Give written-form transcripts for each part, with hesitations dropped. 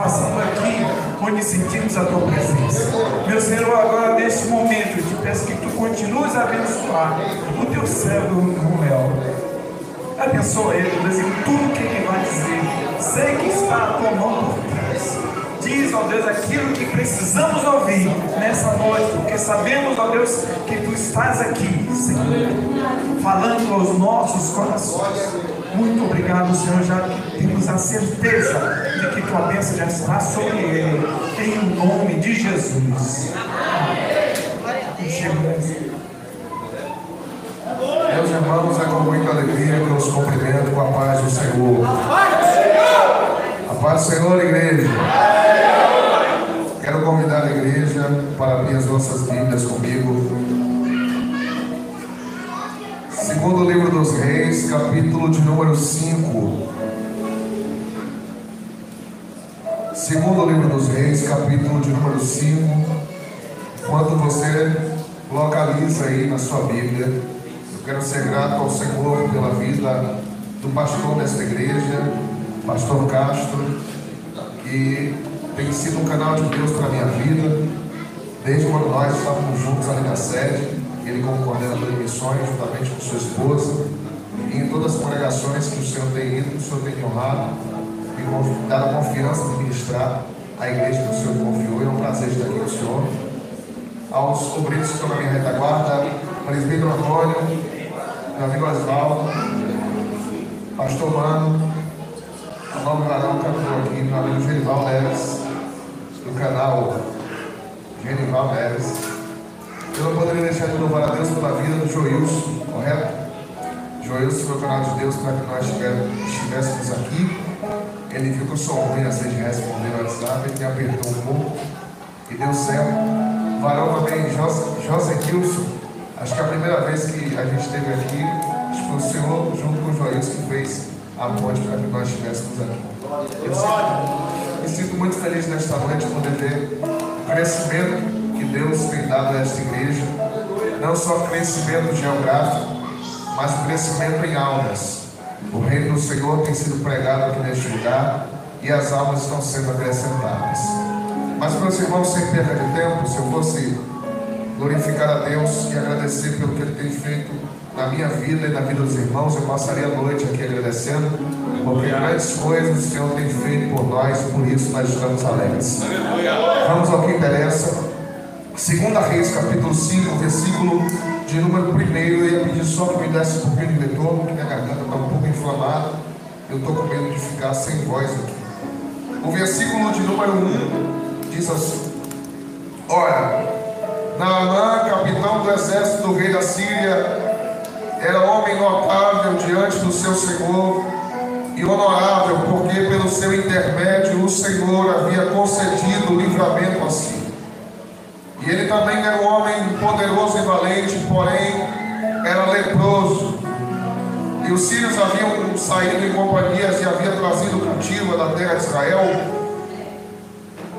passando aqui onde sentimos a tua presença. Meu Senhor, agora neste momento eu te peço que tu continues a abençoar o teu servo Romel. Abençoa ele, Deus, em tudo que ele vai dizer. Sei que está a tua mão por trás. Diz, ó Deus, aquilo que precisamos ouvir nessa noite, porque sabemos, ó Deus, que tu estás aqui, Senhor, falando aos nossos corações. Muito obrigado, Senhor, já que temos a certeza de que tua bênção já está sobre ele, em nome de Jesus. Meus irmãos, é com muita alegria que eu os cumprimento com a paz do Senhor. A paz do Senhor, igreja. Quero convidar a igreja para abrir as nossas Bíblias comigo. Segundo livro dos Reis, capítulo de número 5. Segundo livro dos Reis, capítulo de número 5. Enquanto você localiza aí na sua Bíblia, eu quero ser grato ao Senhor pela vida do pastor desta igreja, pastor Castro, que tem sido um canal de Deus para a minha vida, desde quando nós estávamos juntos ali na sede, ele como coordenador de missões, juntamente com sua esposa, e em todas as congregações que o Senhor tem ido, que o Senhor tem me honrado, e dado a confiança de ministrar a igreja que o Senhor confiou. É um prazer estar aqui com o Senhor. Aos obreiros que estão na minha retaguarda, presbítero Antônio, meu amigo Osvaldo, pastor Mano, o novo varão cantor aqui, meu amigo Genival Neves, do canal Genival Neves. Eu não poderia deixar de louvar a Deus pela vida do Joilson, correto? Joilson foi o canal de Deus para que nós estivéssemos aqui. Ele viu que eu sou ruim às vezes de responder no WhatsApp, ele me apertou um pouco e deu certo. Varão também, José Gilson, acho que é a primeira vez que a gente esteve aqui, acho que foi o Senhor junto com o Joilson que fez a ponte para que nós estivéssemos aqui. Eu me sinto muito feliz nesta noite poder ver o crescimento que Deus tem dado a esta igreja, não só crescimento geográfico, mas crescimento em almas. O reino do Senhor tem sido pregado aqui neste lugar e as almas estão sendo acrescentadas. Mas, meus irmãos, sem perda de tempo, se eu fosse glorificar a Deus e agradecer pelo que Ele tem feito na minha vida e na vida dos irmãos, eu passaria a noite aqui agradecendo, porque grandes coisas o Senhor tem feito por nós, por isso nós estamos alegres. Vamos ao que interessa. Segunda Reis, capítulo 5, versículo de número 1. Eu ia pedir só que me desse um pouquinho de retorno, porque minha garganta está um pouco inflamada. Eu estou com medo de ficar sem voz aqui. O versículo de número 1 diz assim: Ora, Naamã, capitão do exército do rei da Síria, era homem notável diante do seu Senhor e honorável, porque pelo seu intermédio o Senhor havia concedido o livramento a si. E ele também era um homem poderoso e valente, porém era leproso. E os sírios haviam saído em companhias e haviam trazido cativa da terra de Israel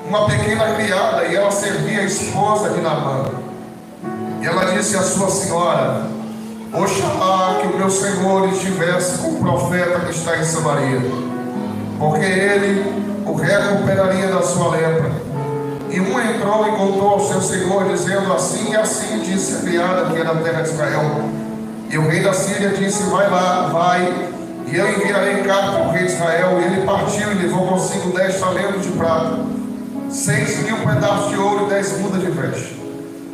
uma pequena criada, e ela servia a esposa de Naamã. E ela disse à sua senhora: Oxalá que o meu senhor estivesse com o profeta que está em Samaria, porque ele o recuperaria da sua lepra. E um entrou e contou ao seu senhor, dizendo: assim e assim disse a criada que era da terra de Israel. E o rei da Síria disse: vai lá, vai, e eu enviarei carta ao rei de Israel. E ele partiu e levou consigo 10 talentos de prata, 6.000 pedaços de ouro e 10 mudas de veste.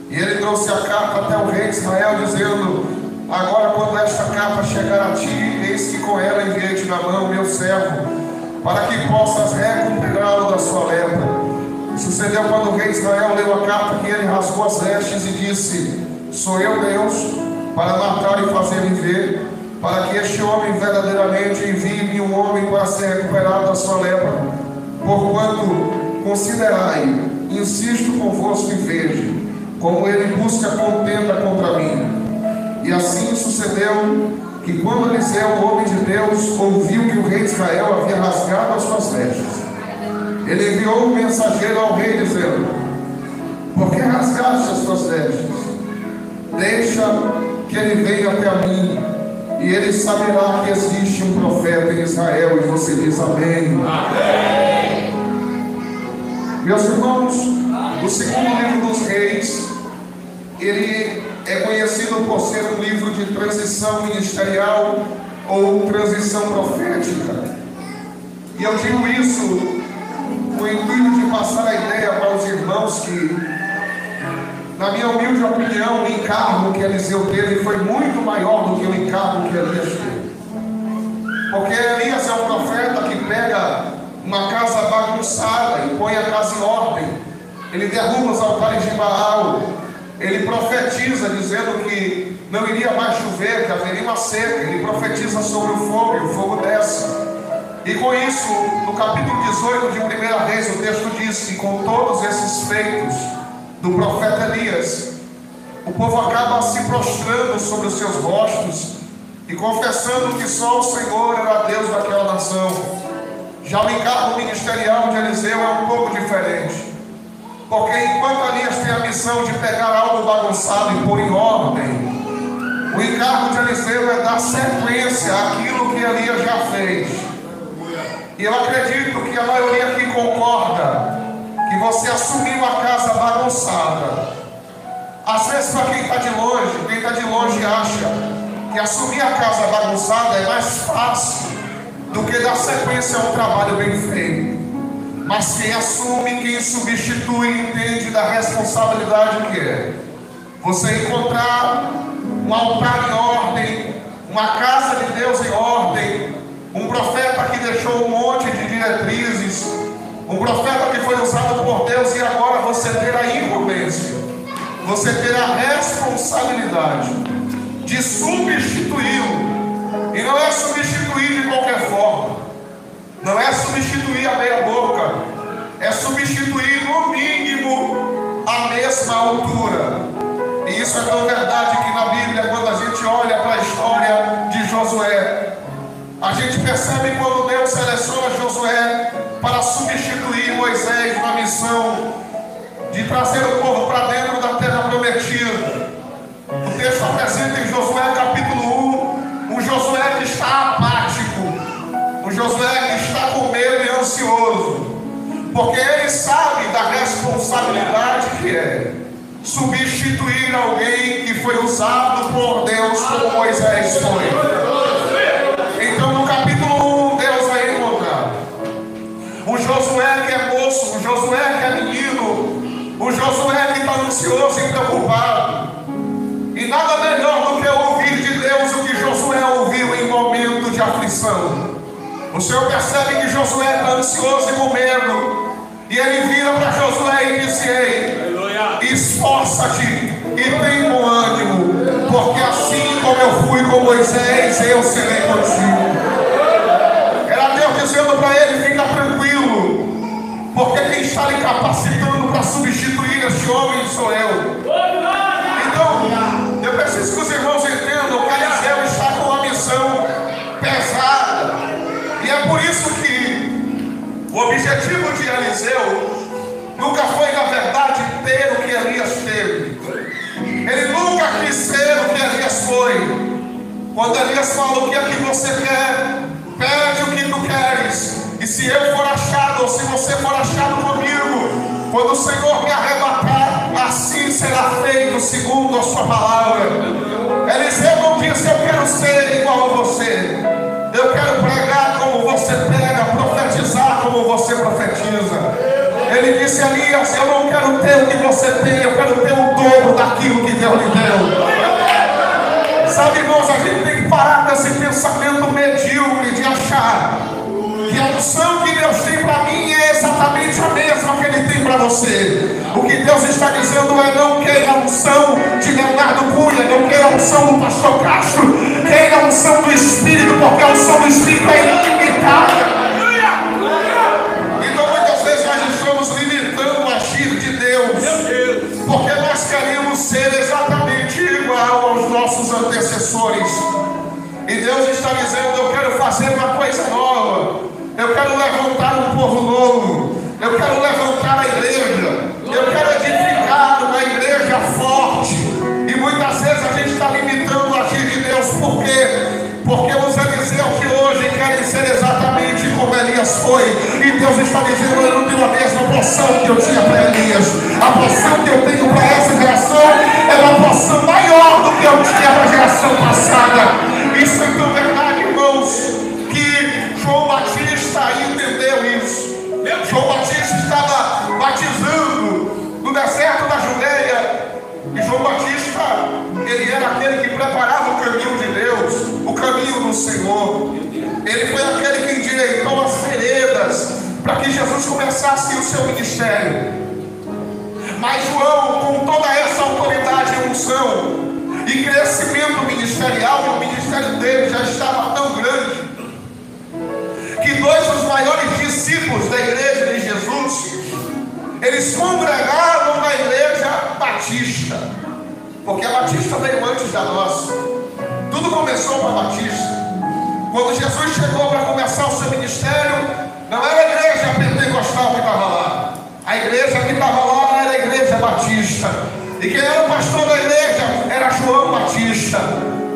E ele trouxe a carta até o rei de Israel, dizendo: agora, quando esta carta chegar a ti, eis que com ela enviei-te na mão, meu servo, para que possas recuperá-lo da sua lepra. Sucedeu quando o rei de Israel leu a carta que ele rasgou as vestes e disse: sou eu Deus, para matar e fazer viver, para que este homem verdadeiramente envie-me um homem para ser recuperado da sua lepra. Porquanto considerai, insisto convosco e vejo, como ele busca contenda contra mim. E assim sucedeu que quando Eliseu, o homem de Deus, ouviu que o rei de Israel havia rasgado as suas vestes, ele enviou um mensageiro ao rei, dizendo: por que rasgaste as tuas vestes? Deixa que ele venha até a mim, e ele saberá que existe um profeta em Israel. E você diz amém. Amém. Meus irmãos, o segundo livro dos Reis, ele é conhecido por ser um livro de transição ministerial ou transição profética. E eu digo isso com o intuito de passar a ideia para os irmãos que, na minha humilde opinião, o encargo que Eliseu teve foi muito maior do que o encargo que Elias teve. Porque Elias é um profeta que pega uma casa bagunçada e põe a casa em ordem. Ele derruba os altares de Baal. Ele profetiza dizendo que não iria mais chover, que haveria uma seca. Ele profetiza sobre o fogo e o fogo desce. E com isso, no capítulo 18 de 1 Reis, o texto diz que com todos esses feitos do profeta Elias, o povo acaba se prostrando sobre os seus rostos e confessando que só o Senhor era Deus daquela nação. Já o encargo ministerial de Eliseu é um pouco diferente, porque enquanto Elias tem a missão de pegar algo bagunçado e pôr em ordem, o encargo de Eliseu é dar sequência àquilo que Elias já fez. E eu acredito que a maioria aqui concorda que você assumiu a casa bagunçada. Às vezes, para quem está de longe acha que assumir a casa bagunçada é mais fácil do que dar sequência a um trabalho bem feito. Mas quem assume, quem substitui, entende da responsabilidade que é você encontrar um altar em ordem, uma casa de Deus em ordem, um profeta que deixou um monte de diretrizes, um profeta que foi usado por Deus, e agora você ter a incumbência, você ter a responsabilidade de substituí-lo. E não é substituir de qualquer forma, não é substituir a meia boca, é substituir no mínimo a mesma altura. E isso é tão verdade que na Bíblia, quando a gente olha para a história de Josué, a gente percebe quando Deus seleciona Josué para substituir Moisés na missão de trazer o povo para dentro da terra prometida. O texto apresenta em Josué capítulo 1 um Josué que está apático, um Josué que está com medo e ansioso, porque ele sabe da responsabilidade que é substituir alguém que foi usado por Deus como Moisés foi. Então no capítulo 1 Deus vai encontrar um Josué que é moço, um Josué que é menino, um Josué que está ansioso e preocupado. E nada melhor do que ouvir de Deus o que Josué ouviu em momento de aflição. O Senhor percebe que Josué está ansioso e com medo, e ele vira para Josué e disse: ei, esforça-te e tem bom ânimo, porque assim como eu fui com Moisés, eu serei contigo. Era Deus dizendo para ele: fica tranquilo, porque quem está lhe capacitando para substituir este homem sou eu. Então, eu preciso que os irmãos entendam que Eliseu está com uma missão pesada. E é por isso que o objetivo de Eliseu nunca foi, na verdade, ter o que Elias teve. Ele nunca quis ser o que Elias foi. Quando Elias fala: o que é que você quer? Pede o que tu queres. E se eu for achado, ou se você for achado comigo, quando o Senhor me arrebatar, assim será feito segundo a sua palavra. Eliseu não disse: eu quero ser igual a você, eu quero pregar como você prega, profetizar como você profetiza. Ele disse: Elias, eu não quero ter o que você tem, eu quero ter o dobro daquilo que Deus lhe deu. Sabe, irmãos, a gente tem que parar desse pensamento medíocre de achar que a unção que Deus tem para mim é exatamente a mesma que Ele tem para você. O que Deus está dizendo é: não queira a unção de Leonardo Cunha, não queira a unção do pastor Castro, queira a unção do Espírito, porque a unção do Espírito é ilimitada. Então muitas vezes nós estamos limitando o agir de Deus, porque nós queremos ser exatamente igual aos nossos antecessores. E Deus está dizendo: eu quero fazer uma coisa nova, eu quero levantar um povo novo, eu quero levantar a igreja, eu quero edificar uma igreja forte. E muitas vezes a gente está limitando o agir de Deus. Por quê? Porque os Eliseus de hoje querem ser exatamente como Elias foi, e Deus está dizendo: eu não tenho a mesma porção que que eu tinha para Elias. A porção que eu tenho para essa geração é uma porção maior do que eu tinha para a geração passada. Isso é tão verdade, irmãos, que João Batista entendeu isso. João Batista estava batizando no deserto da Judeia. E João Batista, ele era aquele que preparava o caminho de Deus, o caminho do Senhor. Ele foi aquele que endireitou as veredas para que Jesus começasse o seu ministério. Mas João, com toda essa autoridade e unção e crescimento ministerial, o ministério dele já estava tão grande que dois dos maiores discípulos da igreja de Jesus, eles congregaram na igreja batista, porque a batista veio antes da nossa. Tudo começou com a batista. Quando Jesus chegou para começar o seu ministério, não era a igreja pentecostal que estava lá. A igreja que estava lá era a igreja batista. E quem era o pastor da igreja era João Batista.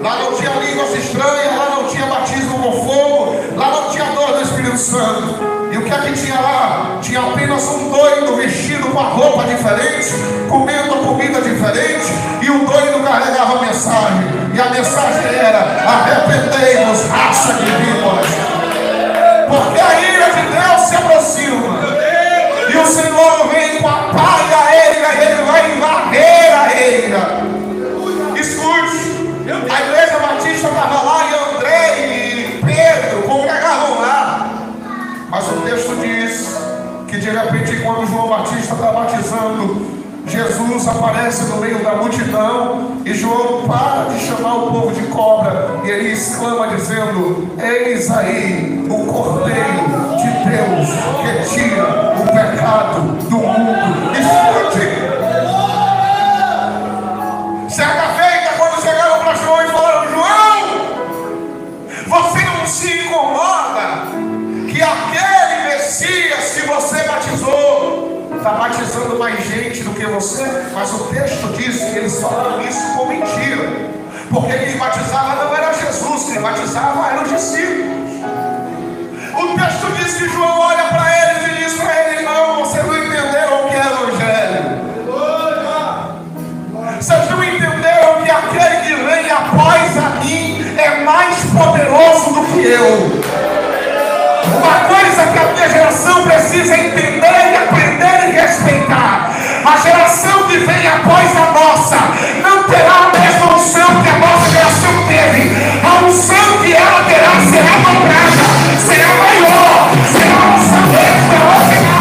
Lá não tinha línguas estranhas, lá não tinha batismo com fogo, lá não tinha dor do Espírito Santo. E o que é que tinha lá? Tinha apenas um doido vestido com a roupa diferente, comendo comida diferente, e o doido carregava a mensagem. E a mensagem era: arrependei-vos, raça de víboras, porque a ira de Deus se aproxima. E o Senhor vem com a pá e a eira, e Ele vai varrer a eira. Escute, a igreja batista estava lá, e André e Pedro congregavam lá. Mas o texto diz que de repente, quando João Batista está batizando, Jesus aparece no meio da multidão, e João para de chamar o povo de cobra, e ele exclama dizendo: eis aí o Cordeiro de Deus que tira o pecado do mundo. Escute! Certa feita, quando chegaram para João e falaram: João, você não se incomoda que aquele Messias que você batizou está batizando mais gente do que você? Mas o texto diz que eles falaram isso com mentira, porque quem batizava não era Jesus, quem batizava eram os discípulos. O texto diz que João olha para eles e diz para eles: não, vocês não entenderam o que é evangelho. Vocês não entenderam que aquele que vem após a mim é mais poderoso do que eu. Uma coisa que a minha geração precisa entender e aprender e respeitar: a geração que vem após a nossa não terá a mesma unção que a nossa geração teve. A unção que ela terá será dobrada, será maior, será uma unção extraordinária.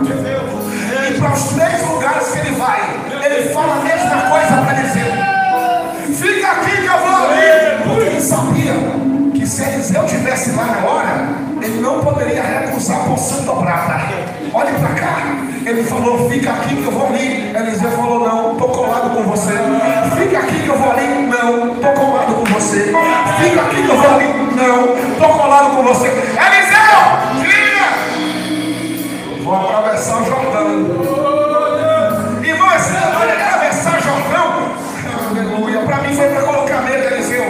muito. E para os 3 lugares que ele vai, ele fala a mesma coisa para Eliseu: fica aqui que eu vou ali. Porque ele sabia que se Eliseu estivesse lá na hora, ele não poderia recusar a porção dobrada. Olhe para cá. Ele falou: fica aqui que eu vou ali. Eliseu falou: não, estou colado com você. Fica aqui que eu vou ali. Não, estou colado com você. Fica aqui que eu vou ali. Não, estou colado com você. Eliseu, filha, vou atravessar o Jordão. Irmão, esse negócio de atravessar o Jordão, aleluia, para mim foi para colocar medo de Eliseu.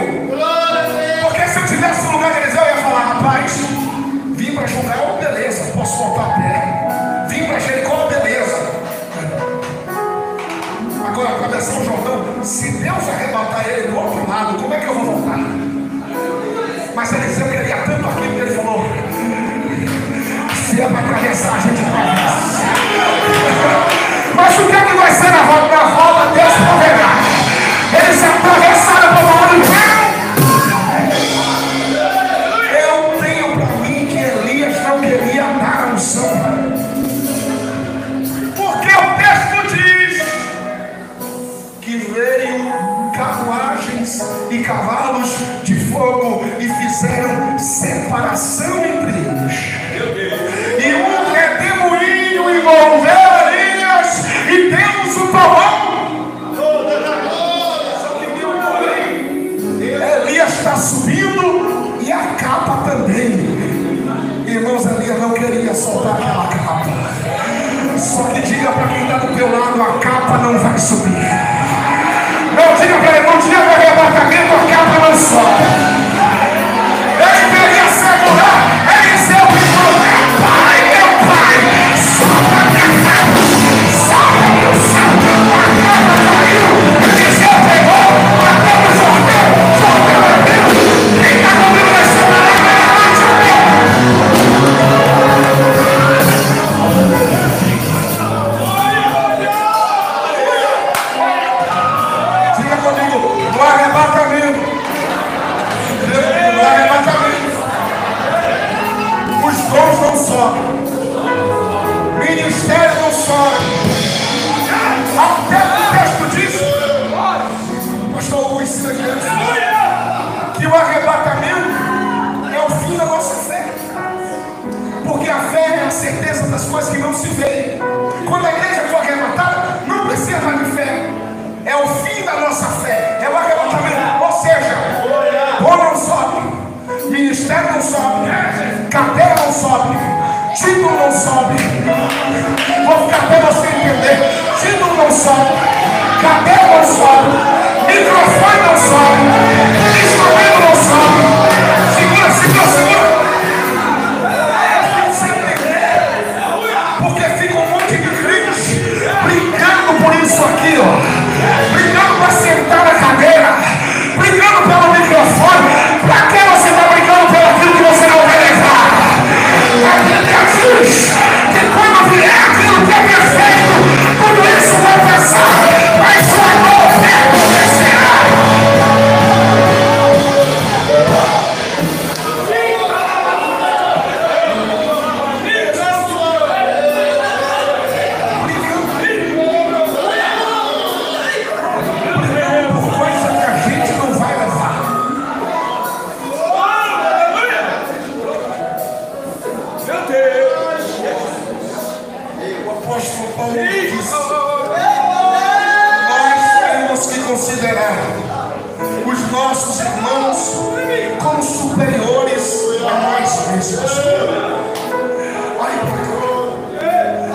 Porque se eu tivesse no lugar de Eliseu, eu ia falar: rapaz, vim para julgar, beleza, posso voltar a pé. Vim para Jericó, beleza. Agora, atravessar o Jordão, se Deus arrebatar ele do outro lado, como é que eu vou voltar? Mas Eliseu queria tanto aquilo que ele falou: se é para atravessar, a gente atravessa. Mas o que é que vai ser na volta? Na volta, Deus proverá. Eles atravessaram para o lado de Deus. Eu tenho para mim que Elias não queria dar a unção. Veio carruagens e cavalos de fogo e fizeram separação entre eles. E um redemoinho envolveu Elias e Deus o tomou. Elias está subindo e a capa também. Irmãos, Elias não queria soltar aquela capa. Só que diga para quem está do teu lado: a capa não vai subir. Não diga para ele: não diga para o arrebatamento, a capa não sobe. Ele queria segurar. Eliseu falou: meu pai, sobe a minha capa, sobe a minha capa. A capa caiu. Eliseu pegou, bateu no Jordão a Deus. Quem está comigo nessa palavra? No arrebatamento, os dons não sobem, ministério não sobe. Até o texto diz, pastor Hugo ensina aqui, que o arrebatamento é o fim da nossa fé, porque a fé é a certeza das coisas que não se veem. Quando a igreja for arrebatada, não precisa mais de fé. É o fim da nossa fé, é o arrebatamento. Ou seja, dom não sobe, ministério não sobe, cadeia não sobe, título não sobe. Vou ficar até você entender: título não sobe, cadeia não sobe, microfone não sobe, instrumento não sobe. Segura, segura, segura. Porque fica um monte de crentes brincando por isso aqui, ó. Brigando para sentar na cadeira, brigando pelo microfone. Para que você está brigando pelo aquilo que você não vai levar? A Bíblia diz que quando vier aquilo que é perfeito, tudo isso vai passar, mas sua nova fé acontecerá. Considerar os nossos irmãos como superiores a nós mesmos.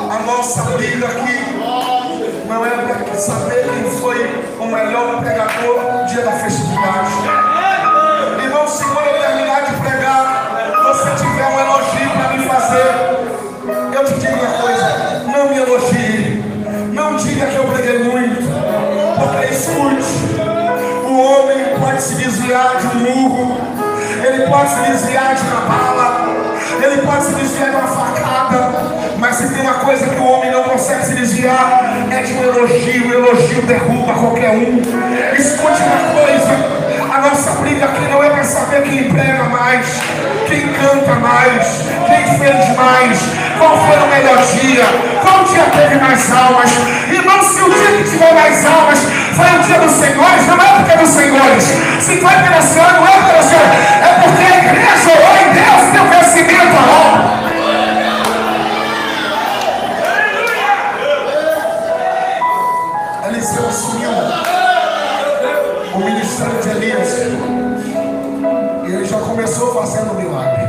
A nossa briga aqui não é para saber quem foi o melhor pregador no dia da festividade. Irmão, se quando eu terminar de pregar, você tiver um elogio para me fazer, eu te digo uma coisa: não me elogie, não diga que eu preguei muito. Porque escute, o homem pode se desviar de um murro, ele pode se desviar de uma bala, ele pode se desviar de uma facada, mas se tem uma coisa que o homem não consegue se desviar, é de um elogio. O elogio derruba qualquer um. Escute uma coisa: A nossa briga aqui não é para saber quem prega mais, quem canta mais, quem fez mais, qual foi o melhor dia, qual dia teve mais almas. Irmão, se o dia que tiver mais almas foi o dia dos senhores, não é porque é dos senhores. Se foi pela senhora, não é pela senhora, é porque a igreja orou em Deus, deu crescimento à obra. Eliseu assumiu o ministério de Elias e ele já começou fazendo milagre.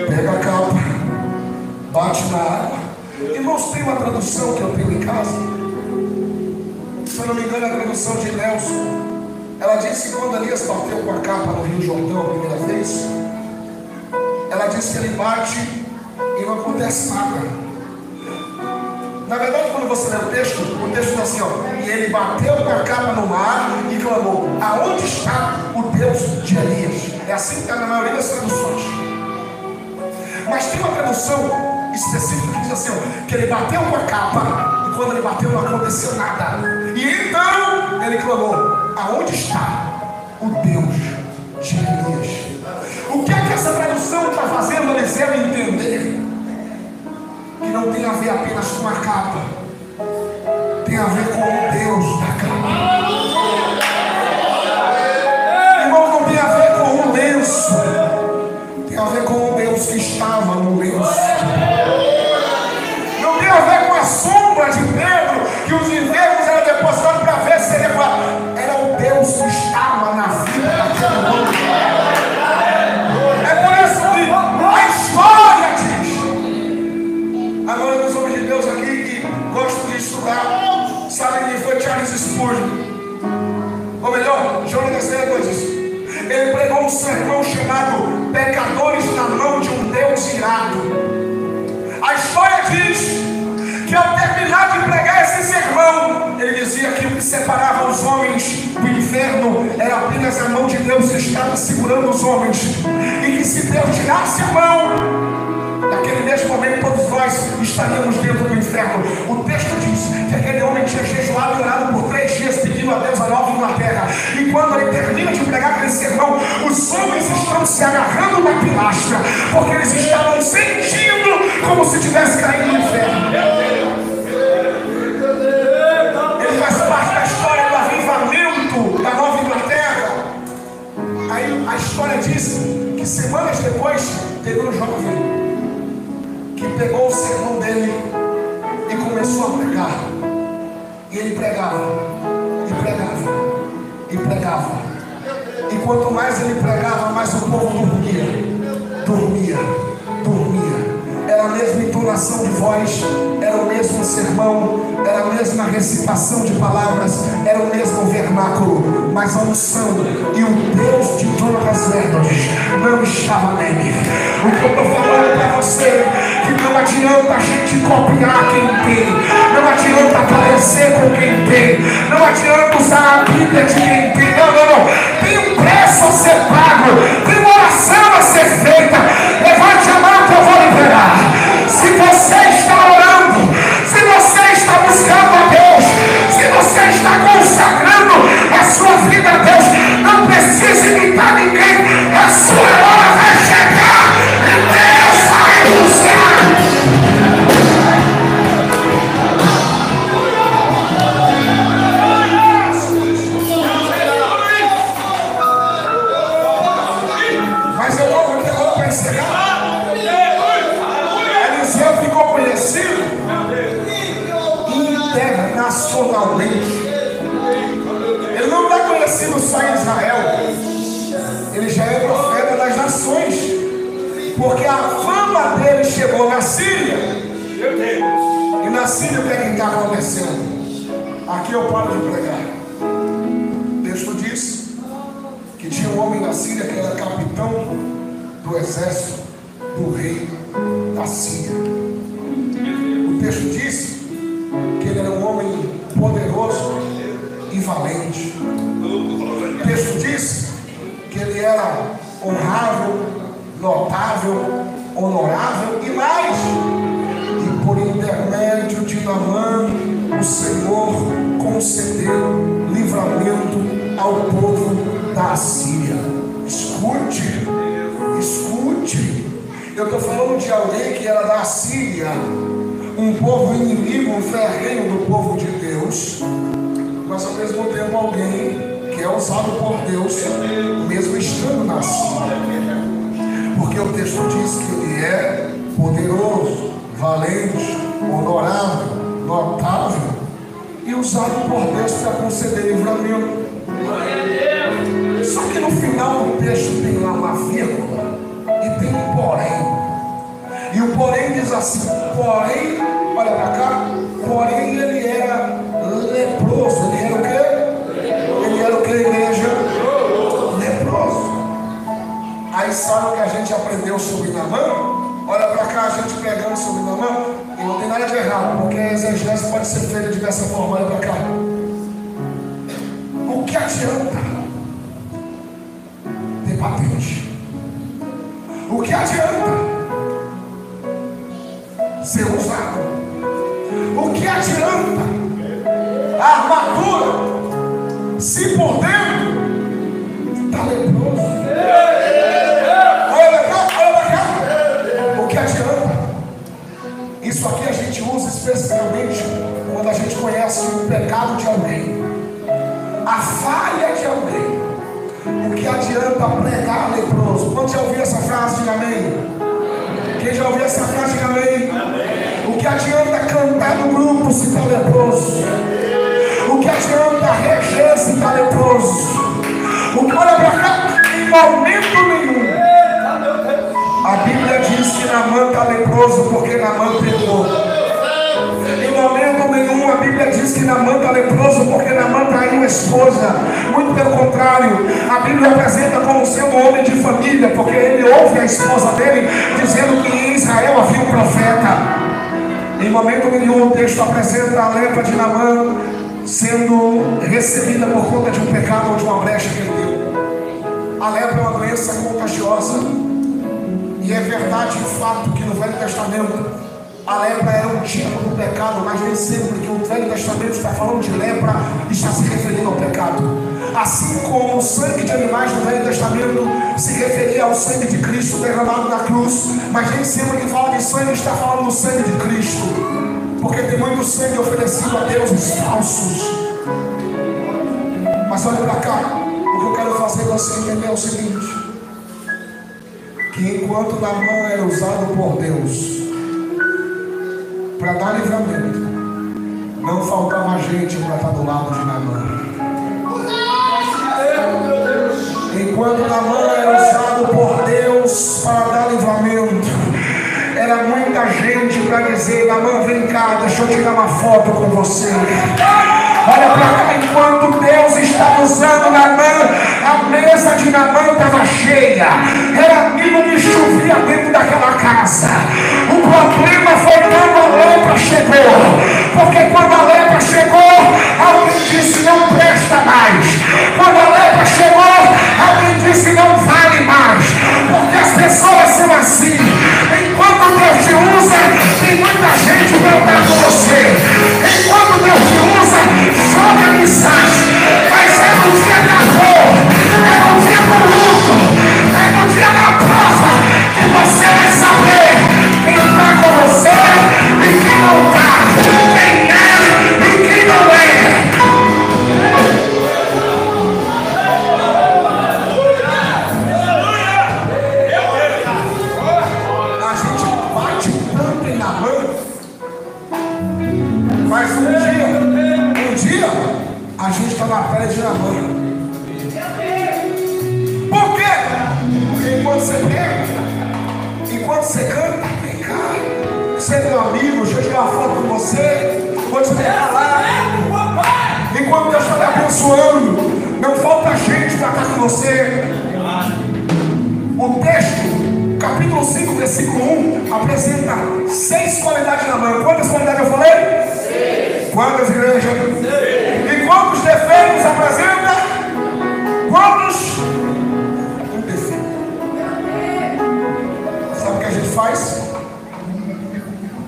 Pega a capa, bate na água. Irmãos, tem uma tradução que eu tenho em casa, se eu não me engano é a tradução de Nelson. Ela disse que quando Elias bateu com a capa no Rio Jordão a primeira vez, ela disse que ele bate e não acontece nada. Na verdade, quando você lê o texto diz assim, ó, e ele bateu com a capa no mar e clamou: aonde está o Deus de Elias? É assim que está na maioria das traduções. Mas tem uma tradução específica que diz assim, ó, que ele bateu com a capa e quando ele bateu não aconteceu nada. E então ele clamou: aonde está o Deus de Elias? O que é que essa tradução está fazendo Eliseu entender? Que não tem a ver apenas com a capa, tem a ver com o Deus da capa. Irmão, não tem a ver com o lenço, tem a ver com o Deus que estava no lenço. Não tem a ver com a sombra de Pedro, que os enfermos eram depositados para ver se ele era o Deus que estava na vida daquele homem. É por isso que a história diz. Agora nós somos de Deus aqui que gostam de estudar, sabem quem foi Charles Spurgeon? Ou melhor, Jonas Edwards. Ele pregou um sermão chamado Pecadores na mão de um Deus irado. A história diz que ao terminar de pregar esse sermão, ele dizia que o que separava os homens do inferno era apenas a mão de Deus que estava segurando os homens, e que se Deus tirasse a mão, naquele mesmo momento todos nós estaríamos dentro do inferno. O texto diz que aquele homem tinha jejuado e orado por 3 dias pedindo a Deus a nova Inglaterra. E quando ele termina de pregar aquele sermão, os homens estão se agarrando na pilastra, porque eles estavam sentindo como se tivesse caído no inferno. Ele faz parte da história do avivamento da nova Inglaterra. Aí a história diz que semanas depois teve um jovem que pegou o sermão dele e começou a pregar. E ele pregava, e pregava, e pregava. E quanto mais ele pregava, mais o povo dormia, dormia, dormia. Era a mesma entonação de voz, era o mesmo sermão, era a mesma recitação de palavras, era o mesmo vernáculo, mas a unção e o Deus de Jonas Edwards não estava nele. O que eu estou falando para você, que não adianta a gente copiar quem tem, não adianta parecer com quem tem, não adianta usar a Bíblia de quem tem, não. Tem um preço a ser pago, tem uma oração a ser feita. Levante a mão que eu vou liberar. Se você está orando, se você está buscando a Deus, se você está consagrando a sua vida a Deus, não precisa imitar ninguém. A sua hora vai chegar e Deus vai usar. Mas eu vou para encerrar. Eliseu ficou conhecido internacionalmente. Ele não está conhecido só em Israel, ele já é profeta das nações, porque a fama dele chegou na Síria. E na Síria o que está acontecendo? Aqui eu paro de pregar. O texto diz que tinha um homem na Síria que era capitão do exército do rei da Síria. O texto diz que ele era um homem poderoso e valente. O texto diz que ele era honrável, notável, honorável e mais. E por intermédio de Naamã, o Senhor concedeu livramento ao povo da Assíria. Escute, escute. Eu estou falando de alguém que era da Assíria, um povo inimigo, um ferrenho do povo de Deus, mas ao mesmo tempo alguém que é usado por Deus, mesmo estando na Síria. Porque o texto diz que ele é poderoso, valente, honorável, notável e usado por Deus para conceder livramento. Só que no final do texto tem lá uma vírgula e tem um porém. E o porém diz assim: porém, olha para cá, porém ele era leproso. Ele era o quê? Ele era o que, igreja? Leproso. Aí sabe o que a gente aprendeu sobre Naamã? Olha para cá, a gente pegando sobre Naamã, e não tem nada de errado, porque a exegese pode ser feita de diversa forma. Olha para cá. O que adianta ter patente? O que adianta ser usado? O que adianta a armadura se por dentro está leproso? Isso aqui a gente usa especificamente quando a gente conhece o pecado de alguém, a falha de alguém. O que adianta pregar leproso? Quando já ouviu essa frase, diga amém. Quem já ouviu essa frase, diga amém. O que adianta cantar no grupo se está leproso? O que adianta reger se está leproso? O que olha para cá, em momento nenhum a Bíblia diz que Naamã está leproso porque Naamã pecou. Em momento nenhum a Bíblia diz que Naamã está leproso porque Naamã traiu a esposa. Muito pelo contrário, a Bíblia apresenta como sendo homem de família, porque ele ouve a esposa dele dizendo que em Israel havia um profeta. Em momento nenhum o texto apresenta a lepra de Naamã sendo recebida por conta de um pecado ou de uma brecha que ele deu. A lepra é uma doença contagiosa. E é verdade e fato que no Velho Testamento a lepra era um tipo do pecado, mas nem sempre que o Velho Testamento está falando de lepra está se referindo ao pecado. Assim como o sangue de animais no Velho Testamento se referia ao sangue de Cristo derramado na cruz, mas nem sempre que fala de sangue está falando do sangue de Cristo, porque tem muito sangue oferecido a deuses falsos. Mas olha para cá, o que eu quero fazer você entender é o seguinte: que enquanto Naamã era usado por Deus para dar livramento, não faltava gente para estar do lado de Naamã. Enquanto Naamã era usado por Deus para dar livramento, era muita gente para dizer: Naamã, vem cá, deixa eu tirar uma foto com você. Olha para cá, enquanto Deus estava usando Naamã, a mesa de Naamã estava cheia. Era amigo que chovia dentro daquela casa. O problema foi quando a lepra chegou. Porque quando a lepra chegou, alguém disse: não presta mais. Quando a lepra chegou, alguém disse: não vale mais. Porque as pessoas são assim. Enquanto Deus te usa, tem muita gente voltando com você. Enquanto Deus te usa, joga a mensagem, mas é no dia da dor, é no dia do luto, é no dia da prova que você vai saber quem está com você e quem não está, quem é e quem não é. A gente bate tanto em Naamã, mas um dia a gente está na pele de Naamã. Por quê? Porque enquanto você pega, enquanto você canta, vem cá, você é meu amigo, deixa eu tirar uma foto com você, vou te pegar lá. Enquanto Deus está te abençoando, não falta gente para estar com você. O texto, capítulo 5, versículo 1, apresenta 6 qualidades de Naamã. Quantas qualidades eu falei? 6. Quantas, igreja? 6. E quantos defeitos apresenta? Quantos? Um defeito. Sabe o que a gente faz?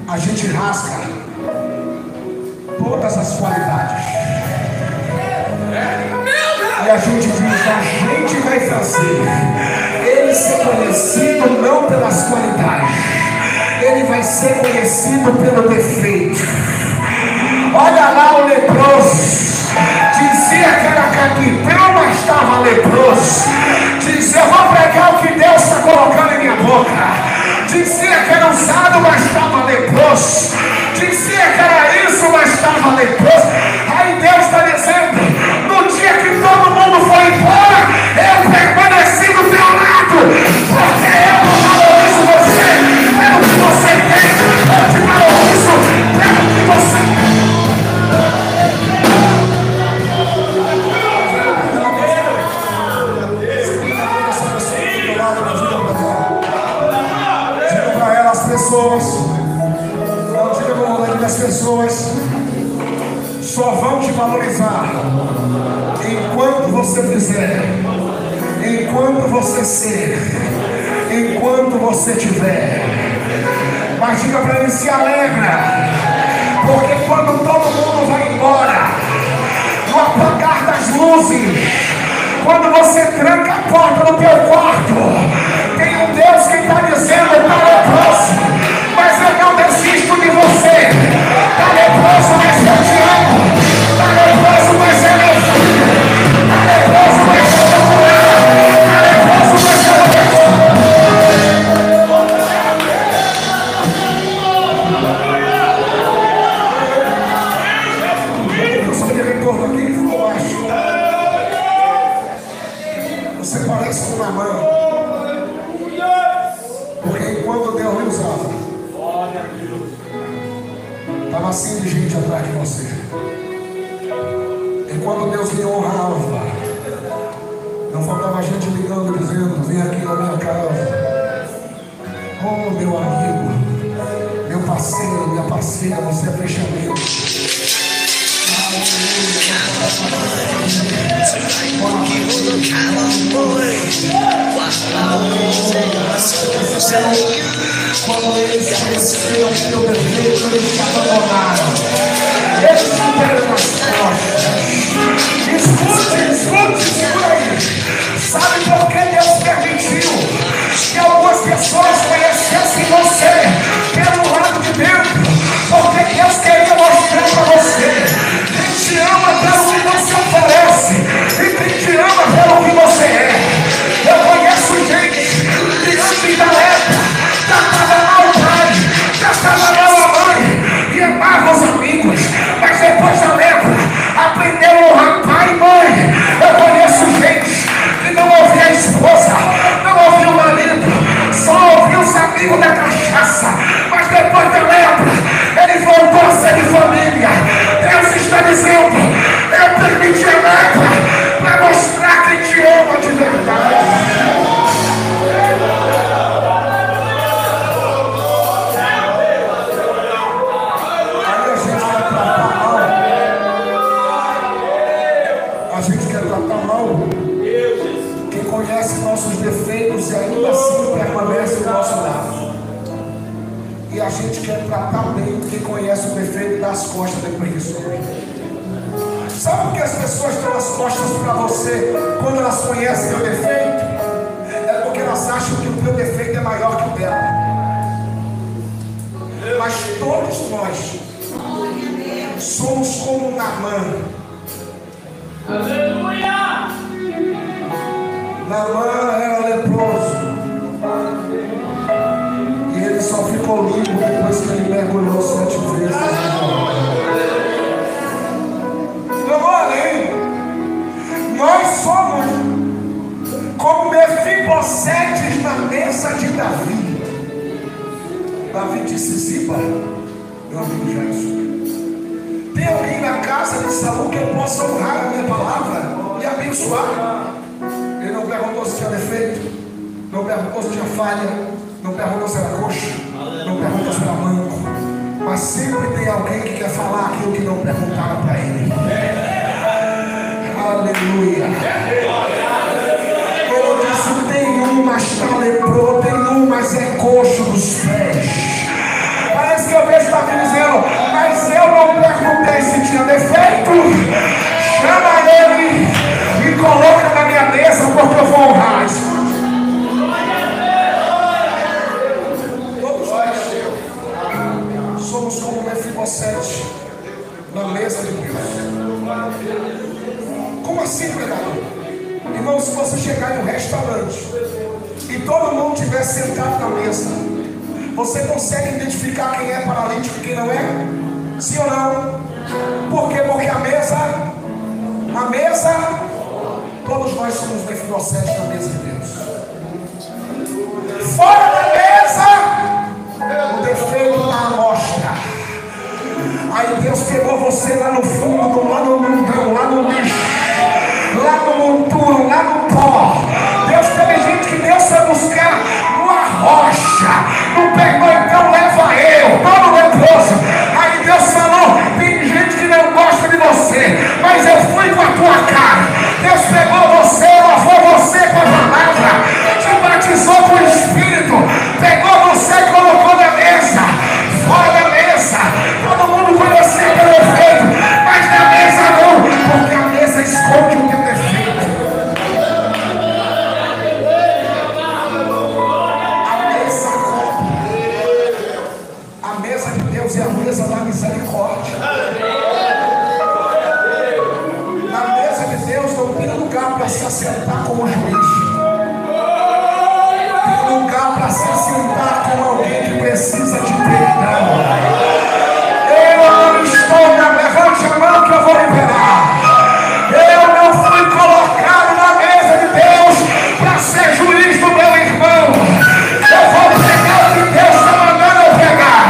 A gente rasga todas as qualidades. E a gente diz, a gente vai fazer ele ser conhecido não pelas qualidades, ele vai ser conhecido pelo defeito. Olha lá o leproso, dizia que era capitão, mas estava leproso. Dizia, eu vou pregar o que Deus está colocando em minha boca. Dizia que era usado, mas estava leproso. Dizia que era isso, mas estava leproso. Aí Deus está dizendo, no dia que todo mundo foi embora, eu permaneci do teu lado, porque eu não valorizo você pelo que você tem, eu te valorizo pelo que você tem. Diga para ela, as pessoas, não diga para o moleque das pessoas, só vão te valorizar enquanto você fizer, enquanto você ser, enquanto você tiver. Mas diga para ele, se alegra, porque quando todo mundo vai embora, no apagar das luzes, quando você tranca a porta do teu quarto, tem um Deus que está dizendo, está leproso, mas eu não desisto de você. Está leproso, mas eu te amo. Está leproso, mas é meu filho. Está leproso, mas eu vou curar. Está leproso, mas eu vou perdoar. Eu sou diretor aqui, ficou baixo. Você parece com Naamã, porque enquanto Deus lhe usava, estava assim de gente atrás de você. Enquanto Deus lhe honrava, não faltava gente ligando, dizendo, vem aqui na minha casa. Oh, meu amigo, meu parceiro, minha parceira, você é fechamento. Quando eles conheceram o teu defeito, eles te abandonaram. Eles te deram nas costas. Escute isso aí. Sabe por que Deus permitiu que algumas pessoas conhecessem você pelo lado de dentro? Porque Deus queria mostrar para você quem te ama pelo que você oferece e quem te ama pelo que você é. Eu conheço gente que antes da lepra tratava mal o pai, tratava mal a mãe e amava os amigos, mas depois da lepra aprendeu a honrar pai e mãe. Eu conheço gente que não ouvia a esposa, não ouvia o marido, só ouvia os amigos da cachaça, mas depois da lepra ele voltou a ser de família. Deus está dizendo, eu permiti a lepra para mostrar que te ama de verdade. Conhece nossos defeitos e ainda assim permanece do nosso lado. E a gente quer tratar bem quem conhece o defeito das costas depois disso. Sabe por que as pessoas dão as costas para você quando elas conhecem o defeito? É porque elas acham que o teu defeito é maior que o dela. Mas todos nós somos como um Naamã. Aleluia! Naamã era leproso e ele só ficou limpo depois que ele mergulhou 7 vezes. Eu vou além. Nós somos como Mefibosetes na mesa de Davi. Davi disse: Ziba, meu amigo Jason, tem alguém na casa de Saul que eu possa honrar a minha palavra e abençoar? Ele não perguntou se tinha defeito, não perguntou se tinha falha, não perguntou se era coxo, não perguntou se era manco, mas sempre tem alguém que quer falar aquilo que não perguntaram para ele. Aleluia. Ele disse: tem um, mas está leproso, tem um, mas é coxo dos pés. Parece que eu vejo Davi dizendo: mas eu não perguntei se tinha defeito. Chama ele coloca na minha mesa porque eu vou honrar. Todos nós somos como Mefibosete na mesa de Deus. Como assim, pregador? Irmão, se você chegar em um restaurante e todo mundo estiver sentado na mesa, você consegue identificar quem é paralítico e quem não é? Sim ou não? Por quê? Porque a mesa, todos nós somos Mefibosete na mesa de Deus. Fora da mesa, o defeito está à mostra. Aí Deus pegou você lá no fundo, lá no mundão, lá no lixo, lá no monturo, lá no pó. Deus teve gente que Deus foi buscar numa rocha. Não pegou, então leva eu, todo leproso. Aí Deus falou, tem gente que não gosta de você, mas eu fui com a tua cara. Deus pegou você, lavou você com a palavra, te batizou com o Espírito, pegou você e colocou na mesa. Fora da mesa, todo mundo conhece teu defeito, mas na mesa não, porque a mesa esconde o teu defeito. A mesa de Deus é a mesa da misericórdia. Na mesa de Deus não tem lugar para se assentar como juiz. Tem lugar para se assentar como alguém que precisa de perdão. Eu não estou na... Levante a mão que eu vou liberar. Eu não fui colocado na mesa de Deus para ser juiz do meu irmão. Eu vou pegar o que Deus está mandando eu pegar.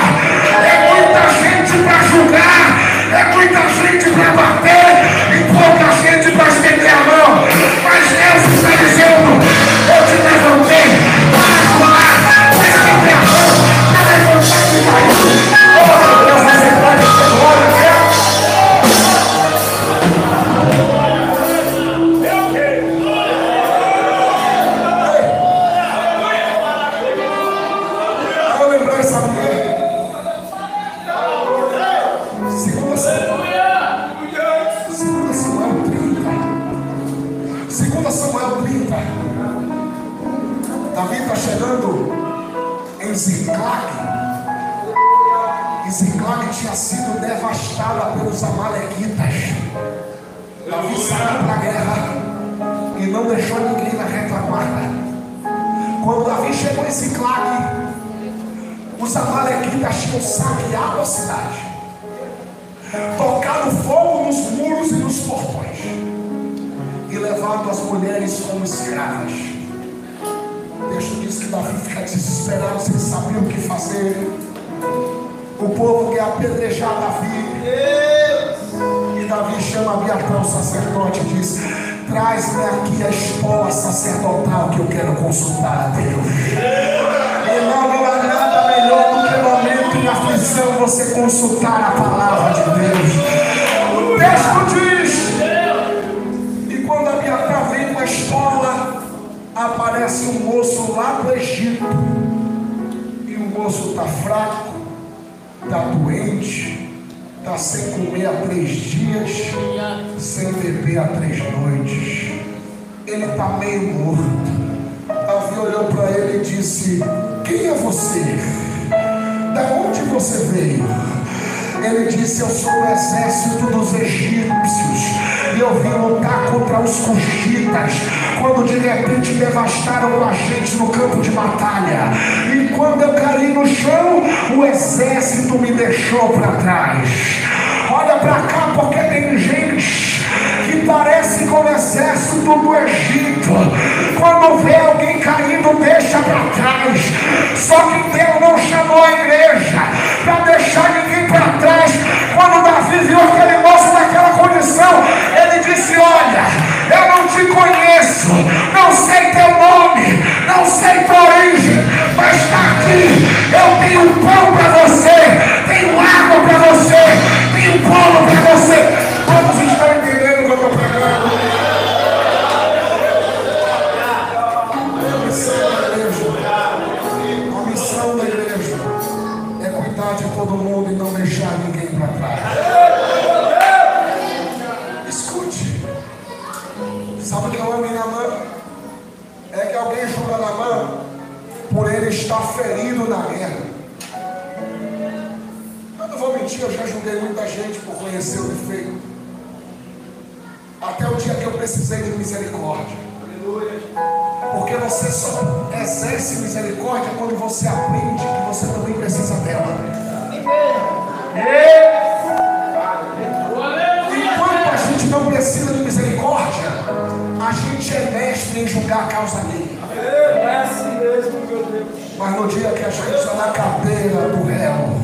É muita gente para julgar, é muita gente para bater e pouca gente para estender a mão. Mas Deus está dizendo, eu te levantei para falar, para estender a mão, para levantar de mais. Oh meu Deus, você pode ter glória a Deus. Eu lembrei essa mulher. Segunda Samuel 30. Davi está chegando em Ziclag. E Ziclag tinha sido devastada pelos amalequitas. Davi saiu para a guerra e não deixou ninguém na retaguarda. Quando Davi chegou em Ziclag, os amalequitas tinham saqueado a cidade, tocado fogo nos muros e nos portões e levado as mulheres como escravas. O texto diz que Davi fica desesperado, sem saber o que fazer. O povo quer apedrejar Davi. E Davi chama Abiatar, o sacerdote, e diz: traz-me aqui a espola sacerdotal que eu quero consultar a Deus. Irmão, não há nada melhor do que no momento de aflição você consultar a palavra de Deus. O texto diz: e quando Abiatar vem com a espola, aparece um moço lá do Egito. E o moço está fraco, está doente, está sem comer há 3 dias, sem beber há 3 noites. Ele está meio morto. Davi olhou para ele e disse: quem é você? Da onde você veio? Ele disse: eu sou o exército dos egípcios e eu vim lutar contra os cuxitas, quando de repente devastaram a gente no campo de batalha. E quando eu caí no chão, o exército me deixou para trás. Olha para cá, porque tem gente que parece com o exército do Egito. Quando vê alguém caindo, deixa para trás. Só que Deus não chamou a igreja para deixar ninguém para trás. Quando Davi viu aquele moço naquela condição, ele disse: olha, eu não te conheço, não sei teu nome, não sei tua origem, mas está aqui, eu tenho pão para você, tenho água para você, tenho bolo para você. Todos estão entendendo o que eu estou pregando? A missão da igreja é cuidar de todo mundo e não deixar ninguém para trás. Escute, sabe para Naamã por ele estar ferido na guerra. Eu não vou mentir, eu já julguei muita gente por conhecer o defeito. Até o dia que eu precisei de misericórdia. Porque você só exerce misericórdia quando você aprende que você também precisa dela. Enquanto a gente não precisa de misericórdia, a gente é mestre em julgar a causa dele. É assim mesmo, meu Deus. Mas no dia que a gente está na cadeira do réu,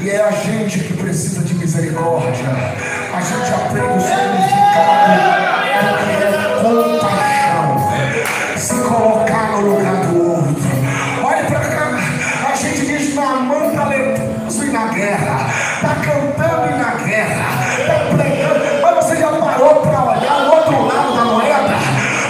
e é a gente que precisa de misericórdia, a gente aprende o significado do que é compaixão, se colocar no lugar do outro. Olha para cá, a gente diz: Naamã está leproso e na guerra, está cantando e na guerra, está pregando, mas você já parou para olhar o outro lado da moeda?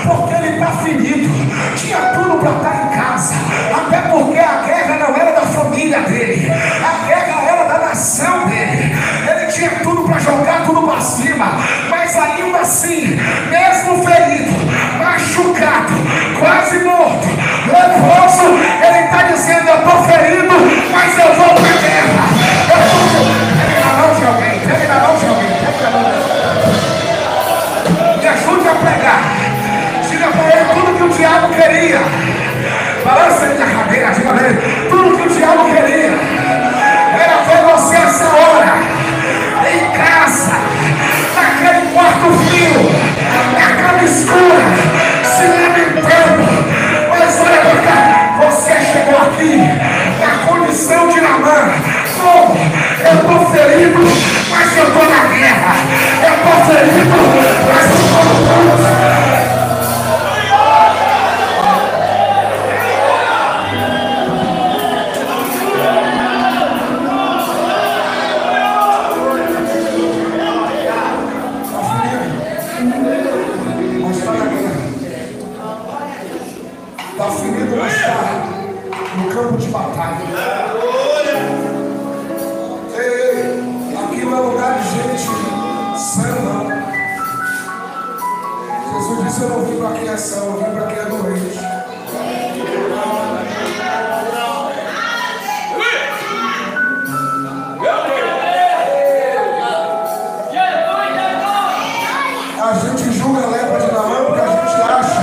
Porque ele está ferido, tinha tudo para estar em casa, até porque a guerra não era da família dele, a guerra era da nação dele. Ele tinha tudo para jogar tudo para cima, mas ainda assim, mesmo ferido, machucado, quase morto, leproso, ele está dizendo: eu estou ferido, mas eu vou para a guerra. Pega na mão de alguém, pega na mão de alguém, pega na mão. Me ajude a pregar. Diga para ele tudo que o diabo queria. Balança ele na cadeira, diga para ele tudo que o diabo queria. Era ver você essa hora, em casa, naquele quarto frio, na cama escura, se lamentando. Mas olha para cá, você chegou aqui na condição de Naamã. Como? Eu estou ferido, mas eu estou na guerra. Eu estou ferido, mas eu estou lutando. Está ferido, mas está no campo de batalha. Ei, aqui não é lugar de gente sã, não. Jesus disse: eu não vim para quem é são, eu vim para quem é doente. A gente julga a lepra de Naamã porque a gente acha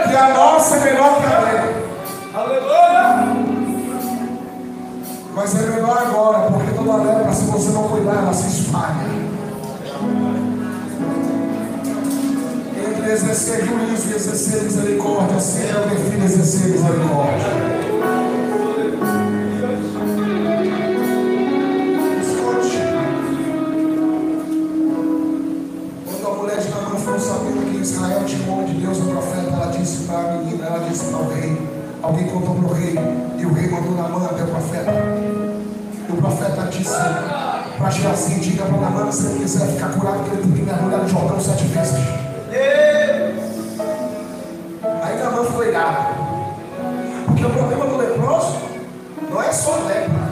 que a nossa é melhor que a dele. Mas é melhor agora, porque toda lepra, se você não cuidar, ela se espalha. Entre exercer juízo e exercer misericórdia, assim eu defino exercer misericórdia. Escute. Quando a mulher de Naamã ficou sabendo que Israel tinha um homem de Deus, o profeta, ela disse para a menina, ela disse para o rei. Alguém contou para o rei, e o rei mandou Naamã até o profeta. E o profeta disse para Geazi: diga para Naamã, se ele quiser ficar curado, que ele tem que mergulhar no Jordão 7 vezes. Aí Naamã foi irado, porque o problema do leproso não é só a lepra.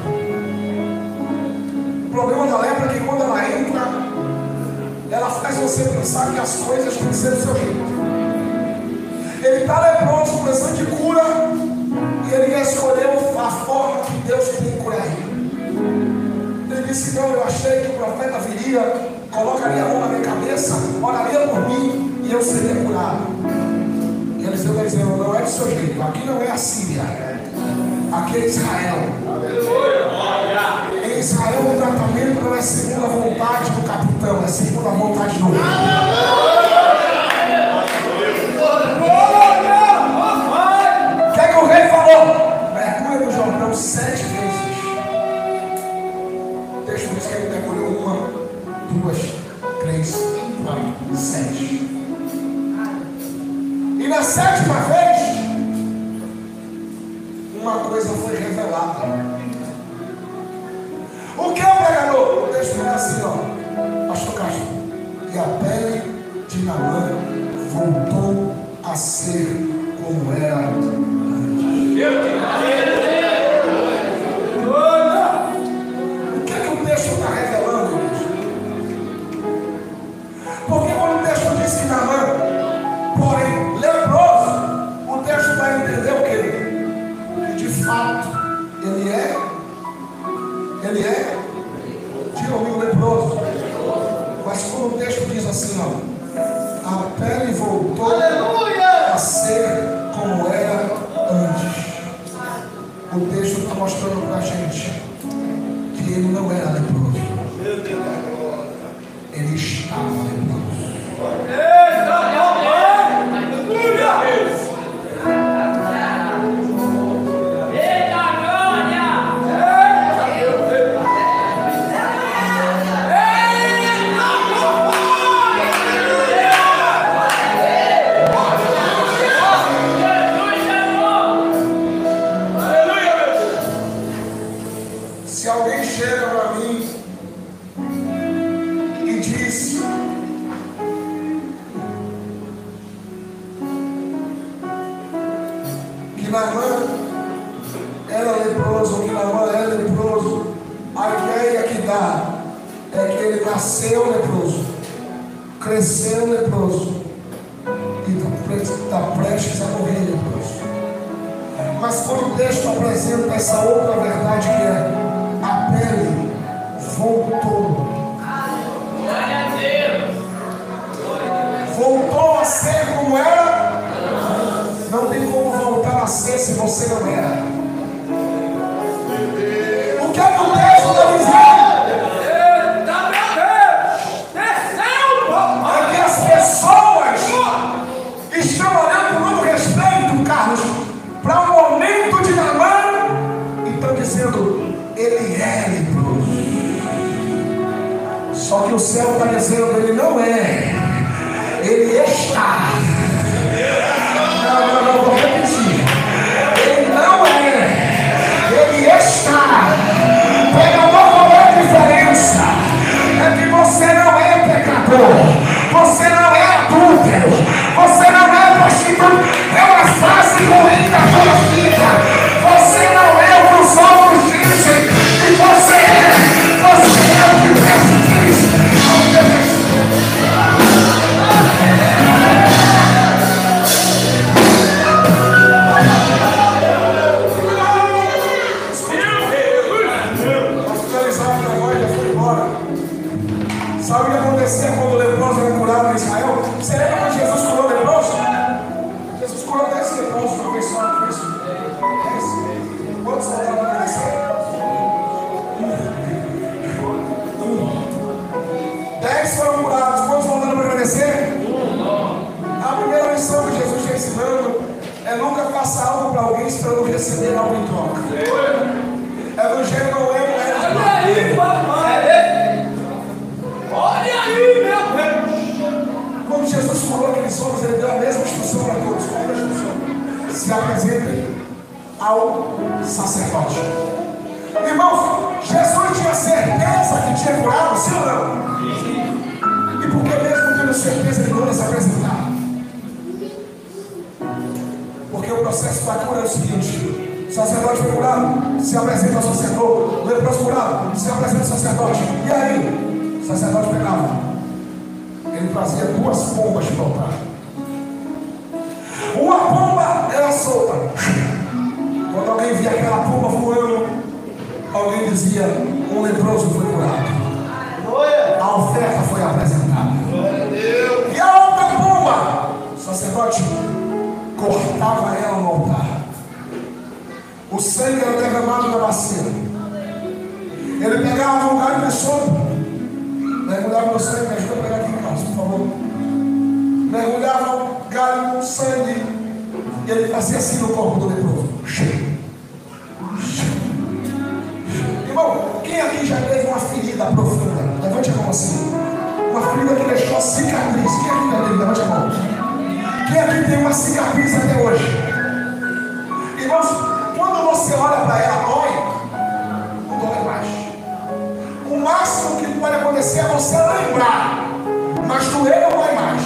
O problema da lepra é que quando ela entra, ela faz você pensar que as coisas têm que ser do seu jeito. Ele está leproso, precisando de cura, e ele escolheu a forma que Deus tem que curar ele. Ele disse: não, eu achei que o profeta viria, colocaria a mão na minha cabeça, oraria por mim e eu seria curado. E eles estão dizendo: não é do seu jeito, aqui não é a Síria, aqui é Israel. Em Israel o tratamento não é segundo a vontade do capitão, é segundo a vontade do rei. O rei falou: mergulha no Jordão 7 vezes. O texto diz que ele mergulhou 1, 2, 3, 4, 7. E na 7ª vez, uma coisa foi revelada. O que é o pregador? O texto diz assim, ó, pastor Castro: e a pele de Naamã voltou a ser como era. O que é que o texto está revelando, gente? Porque quando o texto diz que Naamã, porém leproso, o texto está entendendo Ele é, diga comigo, leproso. Mas quando o texto diz assim, ó, a pele voltou a ser como era antes. O texto está mostrando para a gente que ele não era leproso. Ele estava leproso. Se alguém chega para mim e diz que Naamã era leproso, que Naamã é leproso, a ideia que dá é que ele nasceu leproso, cresceu leproso e está prestes a morrer leproso. Mas quando o texto apresenta essa outra verdade que é a pele voltou. Voltou a ser como era. Não tem como voltar a ser se você não era. O que é que o texto está dizendo? É que as pessoas estão olhando com muito respeito, Carlos, para o momento de Naamã e estão dizendo: ele é leproso. Só que o céu está dizendo: ele não é, ele está. Não, vou repetir. Ele não é, ele está. Pega uma qual diferença. É que você não é pecador, você não é adúltero, você não é prostituta. É uma fase ruim da sua vida. Você não é o que os outros dizem que você é. Você é o que Deus diz. Sabe o que acontecia quando o leproso era curado em Israel? Você lembra quando Jesus curou o leproso? Jesus curou 10 leprosos uma vez só, não isso? 10. Quantos voltaram a obedecer? 10 foram curados. Quantos voltaram a obedecer? A primeira lição que Jesus está ensinando é: nunca faça algo para alguém esperando receber algo em troca. Evangelho não é olha aí, meu Deus! Quando Jesus falou aqueles homens, ele deu a mesma instrução para todos. Qual foi a instrução? Se apresentem ao sacerdote. Irmãos, Jesus tinha certeza que tinha curado, sim ou não? E por que mesmo tendo certeza ele não se apresentar? Porque o processo da cura é o seguinte: o sacerdote foi curado, se apresenta ao sacerdote. Leproso curado, se apresenta ao sacerdote. E aí? O sacerdote pegava, ele trazia 2 pombas para o altar. Uma pomba era solta. Quando alguém via aquela pomba voando, alguém dizia: um leproso foi curado. A oferta foi apresentada. E a outra pomba, o sacerdote cortava ela no altar. O sangue era derramado na bacia. Ele pegava um galho de sopa, mergulhava no sangue. Me ajuda a pegar aqui, Carlos, por favor. Mergulhava o galho no sangue e ele fazia assim no corpo do leproso. Irmão, quem aqui já teve uma ferida profunda? Levante a mão assim. Uma ferida que deixou cicatriz. Quem aqui já teve? Levante a mão. Quem aqui tem uma cicatriz até hoje? Irmãos, quando você olha para ela, dói? Não dói mais. O máximo que pode acontecer é você lembrar, mas doer não dói mais.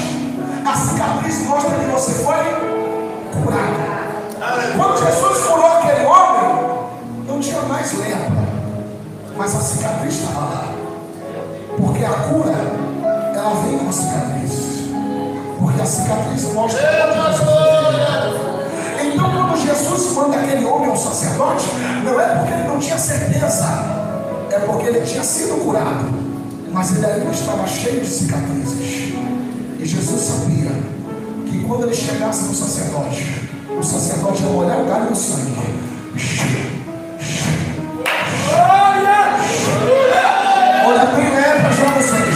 A cicatriz mostra que você foi curado. Quando Jesus curou aquele homem, não tinha mais lepra, mas a cicatriz estava lá. Porque a cura, ela vem com a cicatriz. Porque a cicatriz mostra que Jesus foi curado. Então, quando Jesus manda aquele homem ao sacerdote, não é porque ele não tinha certeza, porque ele tinha sido curado, mas ele ainda estava cheio de cicatrizes. E Jesus sabia que quando ele chegasse no sacerdote, o sacerdote ia molhar o galho no sangue. Olha, tem lepra para vocês.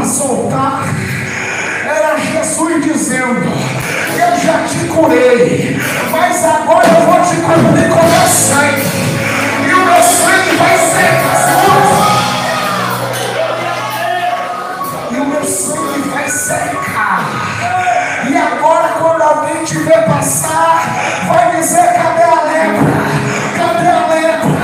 Soltar, era Jesus dizendo: eu já te curei, mas agora eu vou te cobrir com o meu sangue, e o meu sangue vai secar, e o meu sangue vai secar. E agora, quando alguém te ver passar, vai dizer: cadê a lepra? Cadê a lepra?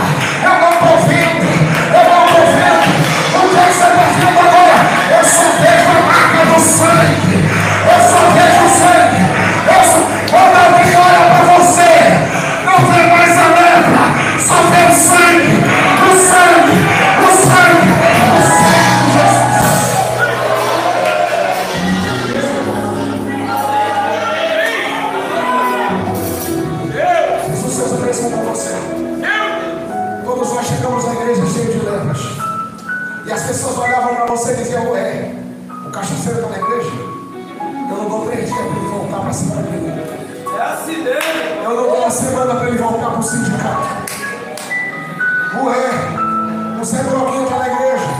Eu não estou vendo, eu não estou vendo. O que você está vendo agora? Eu só vejo a marca do sangue. Eu só vejo o sangue. Quando alguém olha para você, não vê mais a lepra, só vê o sangue. O sangue, o sangue, o sangue de Jesus. Jesus seus bênçãos com você. Todos nós chegamos na igreja cheio de lepras. E as pessoas olhavam para você e diziam: ué, o cachaceiro está na igreja? Eu não dou 3 dias para ele voltar para a cidade dele. É assim mesmo. Eu não dou uma semana para ele voltar para o sindicato. Ué, o Zé Broquinho está na igreja.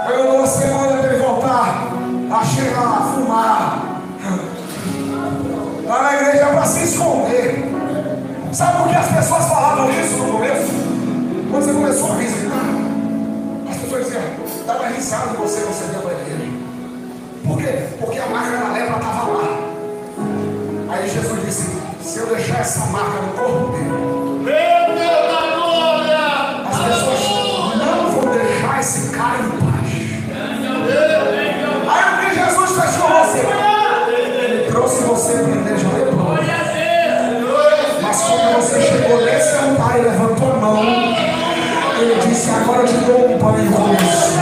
Eu não dou uma semana para ele voltar a cheirar, a fumar. Está na igreja para se esconder. Sabe por que as pessoas falavam isso no começo? Quando você começou a visitar, as pessoas diziam: dava risada de você deu para ele. Por quê? Porque a marca da lepra estava lá. Aí Jesus disse: se eu deixar essa marca no corpo dele, Meu Deus da glória! as pessoas não vão deixar esse cara em paz. Aí o que Jesus fez com você? Ele trouxe você para a igreja leprosa. Mas quando você chegou nesse altar e levantou a mão, ele disse: agora eu te dou um banho com isso.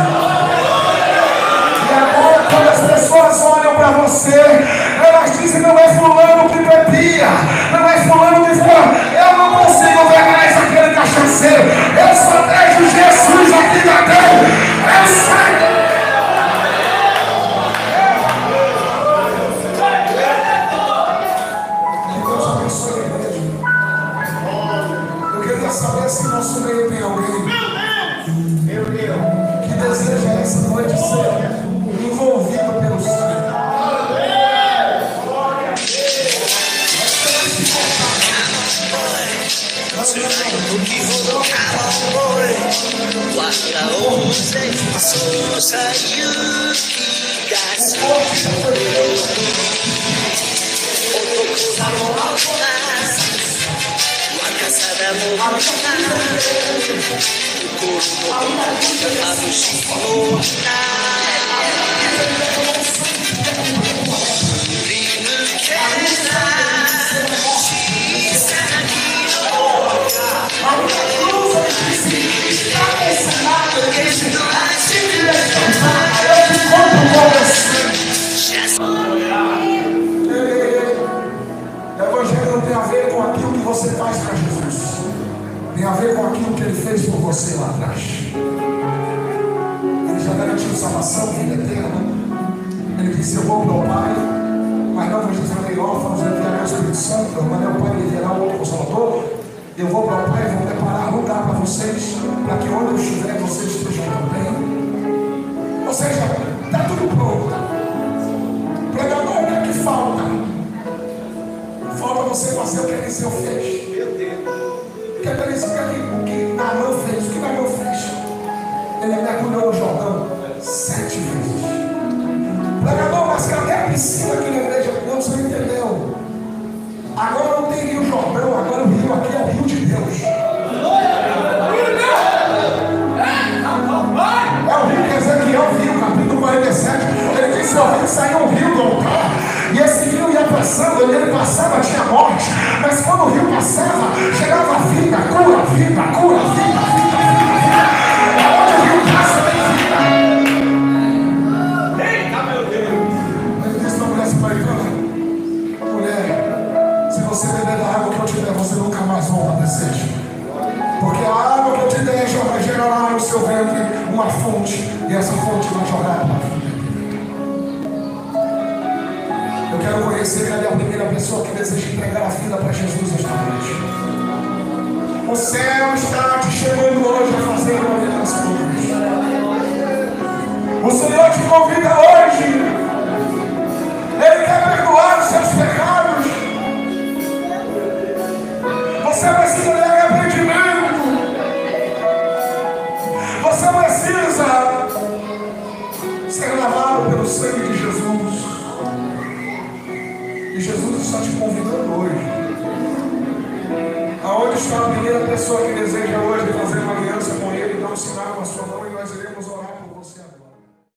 E agora, quando as pessoas olham para você, elas dizem: não é fulano que bebia, não é fulano que fuma. Eu não consigo ver mais aquele cachaceiro. Eu só vejo Jesus aqui dentro. Eu sei. Que Deus abençoe a igreja. Eu queria saber se no nosso meio tem alguém que deseja essa noite ser envolvido pelo sangue. Evangelho não tem a ver com aquilo que você faz para Jesus, tem a ver com aquilo que Ele fez por você lá atrás. Ele já garantiu salvação, vida eterna. Ele disse: eu vou para o Pai, mas não vos deixarei órfãos, enviarei o Espírito Santo, eu mandei o Pai me enviará outro Consolador. Eu vou para o Pai e vou preparar lugar para vocês, para que onde eu estiver, vocês estejam também. Ou seja, está tudo pronto. Pregador, o que é que falta? Falta você fazer o que Eliseu fez. Meu Deus. O que que Naamã fez? O que Naamã fez? Ele mergulhou no Jordão 7 vezes. Pregador, mas cadê a piscina aqui na igreja? Não, você não entendeu. Agora não tem Rio Jordão, agora o rio aqui é o Rio de Deus. É o rio que Ezequiel viu, capítulo 47. passava, gerava vida, cura, vida, cura, vida, vida, vida. Aonde eu vi graça tem vida. Eita, meu Deus! Ele disse pra mulher assim para ele: mulher, se você beber da água que eu te der, você nunca mais volta a desejo. Porque a água que eu te der vai gerar no seu ventre uma fonte, e essa fonte vai jogar para a vida. Eu quero conhecer cadê a primeira pessoa que deseja entregar a vida para Jesus esta noite. O céu está te chamando hoje a fazer uma aliança com Deus. O Senhor te convida hoje. Ele quer perdoar os seus pecados. Você precisa de arrependimento. Você precisa ser lavado pelo sangue de Jesus. E Jesus está te convidando hoje. Aonde está a primeira pessoa que deseja hoje fazer uma aliança com Ele? Dá um sinal com a sua mão.